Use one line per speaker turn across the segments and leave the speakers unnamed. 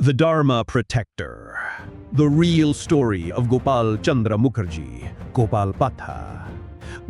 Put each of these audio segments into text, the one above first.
The Dharma Protector. The real story of Gopal Chandra Mukherjee, Gopal Patha.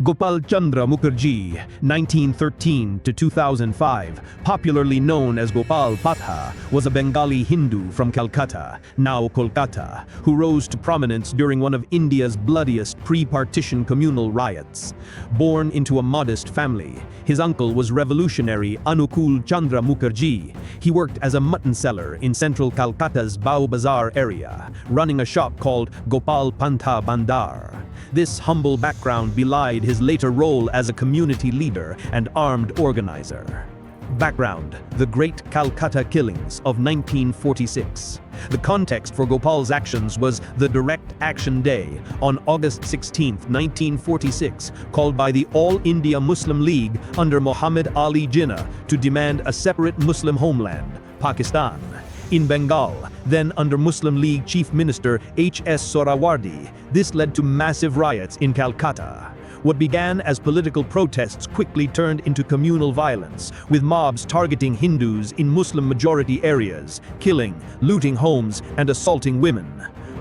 Gopal Chandra Mukherjee, 1913 to 2005, popularly known as Gopal Patha, was a Bengali Hindu from Calcutta, now Kolkata, who rose to prominence during one of India's bloodiest pre-partition communal riots. Born into a modest family, his uncle was revolutionary Gopal Chandra Mukherjee. He worked as a mutton seller in central Calcutta's Bao Bazaar area, running a shop called Gopal Patha Bandar. This humble background belied his later role as a community leader and armed organizer. Background: the Great Calcutta Killings of 1946. The context for Gopal's actions was the Direct Action Day on August 16, 1946, called by the All India Muslim League under Muhammad Ali Jinnah to demand a separate Muslim homeland, Pakistan. In Bengal, then under Muslim League Chief Minister H.S. Sohrawardy, this led to massive riots in Calcutta. What began as political protests quickly turned into communal violence, with mobs targeting Hindus in Muslim-majority areas, killing, looting homes, and assaulting women.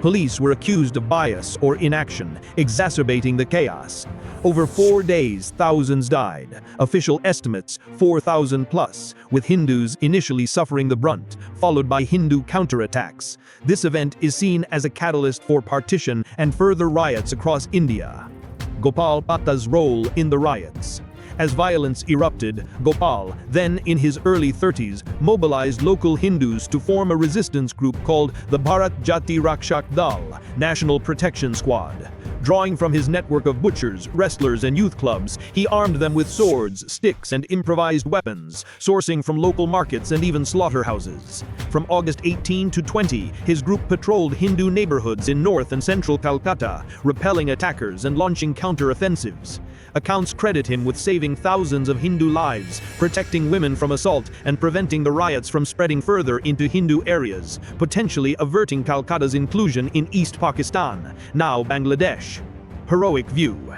Police were accused of bias or inaction, exacerbating the chaos. Over 4 days, thousands died. Official estimates, 4,000 plus, with Hindus initially suffering the brunt, followed by Hindu counterattacks. This event is seen as a catalyst for partition and further riots across India. Gopal Patha's role in the riots. As violence erupted, Gopal, then in his early 30s, mobilized local Hindus to form a resistance group called the Bharat Jati Rakshak Dal, National Protection Squad. Drawing from his network of butchers, wrestlers, and youth clubs, he armed them with swords, sticks, and improvised weapons, sourcing from local markets and even slaughterhouses. From August 18 to 20, his group patrolled Hindu neighborhoods in north and central Calcutta, repelling attackers and launching counter-offensives. Accounts credit him with saving thousands of Hindu lives, protecting women from assault, and preventing the riots from spreading further into Hindu areas, potentially averting Calcutta's inclusion in East Pakistan, now Bangladesh. Heroic view.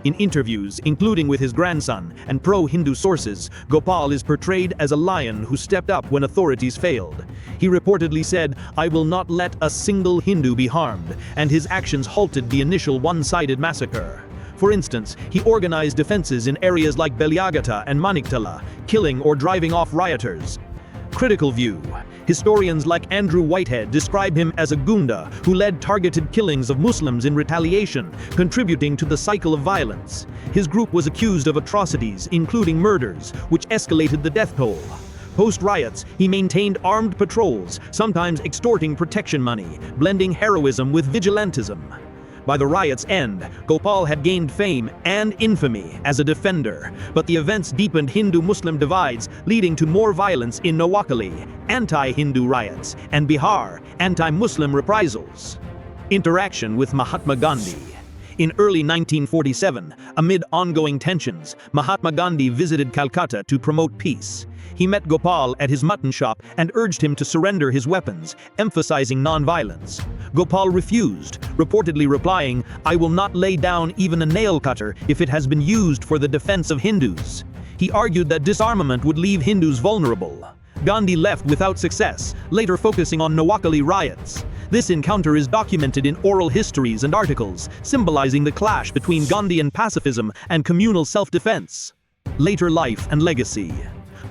In interviews, including with his grandson and pro-Hindu sources, Gopal is portrayed as a lion who stepped up when authorities failed. He reportedly said, "I will not let a single Hindu be harmed," and his actions halted the initial one-sided massacre. For instance, he organized defenses in areas like Beliagata and Maniktala, killing or driving off rioters. Critical view. Historians like Andrew Whitehead describe him as a gunda who led targeted killings of Muslims in retaliation, contributing to the cycle of violence. His group was accused of atrocities, including murders, which escalated the death toll. Post-riots, he maintained armed patrols, sometimes extorting protection money, blending heroism with vigilantism. By the riot's end, Gopal had gained fame and infamy as a defender, but the events deepened Hindu-Muslim divides, leading to more violence in Noakhali, anti-Hindu riots, and Bihar, anti-Muslim reprisals. Interaction with Mahatma Gandhi. In early 1947, amid ongoing tensions, Mahatma Gandhi visited Calcutta to promote peace. He met Gopal at his mutton shop and urged him to surrender his weapons, emphasizing non-violence. Gopal refused, reportedly replying, "I will not lay down even a nail cutter if it has been used for the defense of Hindus." He argued that disarmament would leave Hindus vulnerable. Gandhi left without success, later focusing on Noakhali riots. This encounter is documented in oral histories and articles, symbolizing the clash between Gandhian pacifism and communal self-defense. Later life and legacy.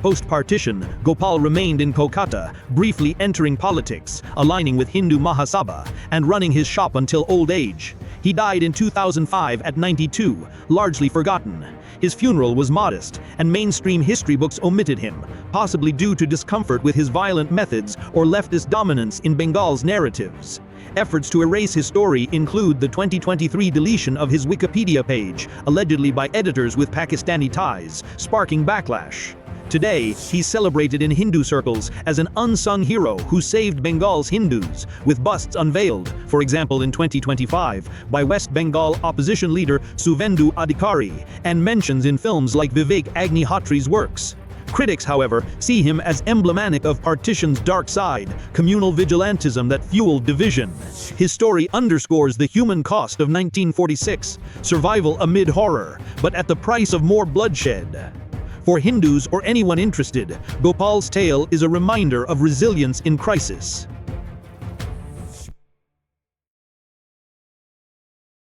Post-partition, Gopal remained in Kolkata, briefly entering politics, aligning with Hindu Mahasabha, and running his shop until old age. He died in 2005 at 92, largely forgotten. His funeral was modest, and mainstream history books omitted him, possibly due to discomfort with his violent methods or leftist dominance in Bengal's narratives. Efforts to erase his story include the 2023 deletion of his Wikipedia page, allegedly by editors with Pakistani ties, sparking backlash. Today, he's celebrated in Hindu circles as an unsung hero who saved Bengal's Hindus, with busts unveiled, for example in 2025, by West Bengal opposition leader Suvendu Adhikari, and mentions in films like Vivek Agnihotri's works. Critics, however, see him as emblematic of partition's dark side, communal vigilantism that fueled division. His story underscores the human cost of 1946, survival amid horror, but at the price of more bloodshed. For Hindus or anyone interested, Gopal's tale is a reminder of resilience in crisis.